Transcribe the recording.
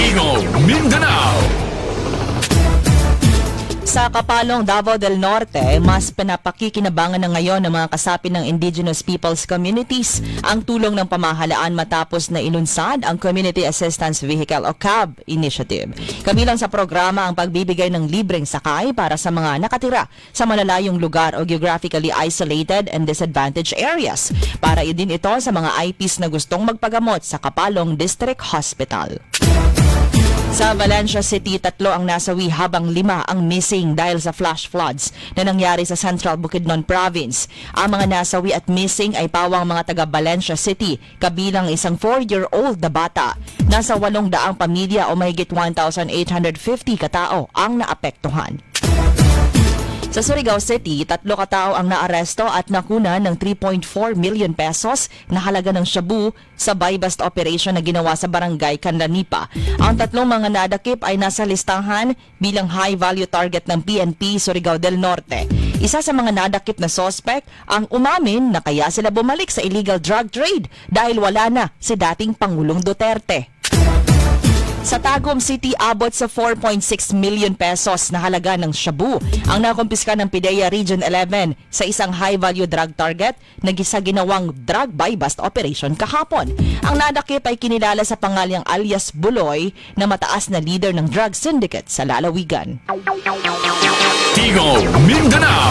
Tigong Mindanao. Sa Kapalong, Davao del Norte, mas pinapakikinabangan na ngayon ng mga kasapi ng indigenous peoples communities ang tulong ng pamahalaan matapos na ilunsad ang Community Assistance Vehicle o CAV initiative. Kabilang sa programa ang pagbibigay ng libreng sakay para sa mga nakatira sa malalayong lugar o geographically isolated and disadvantaged areas. Para din ito sa mga IPs na gustong magpagamot sa Kapalong District Hospital. Sa Valencia City, 3 ang nasawi habang 5 ang missing dahil sa flash floods na nangyari sa Central Bukidnon Province. Ang mga nasawi at missing ay pawang mga taga Valencia City, kabilang isang 4-year-old na bata. Nasa 800 pamilya o mahigit 1,850 katao ang naapektuhan. Sa Surigao City, 3 katao ang naaresto at nakunan ng 3.4 million pesos na halaga ng shabu sa buy-bust operation na ginawa sa barangay Canlanipa. Ang 3 mga nadakip ay nasa listahan bilang high-value target ng PNP Surigao del Norte. Isa sa mga nadakip na suspect ang umamin na kaya sila bumalik sa illegal drug trade dahil wala na si dating Pangulong Duterte. Sa Tagum City, abot sa 4.6 million pesos na halaga ng shabu ang nakumpiska ng PIDEA Region 11 sa isang high-value drug target na ginawang drug buy-bust operation kahapon. Ang nadakip ay kinilala sa pangalang alias Buloy na mataas na leader ng drug syndicate sa lalawigan. Tigong Mindanao.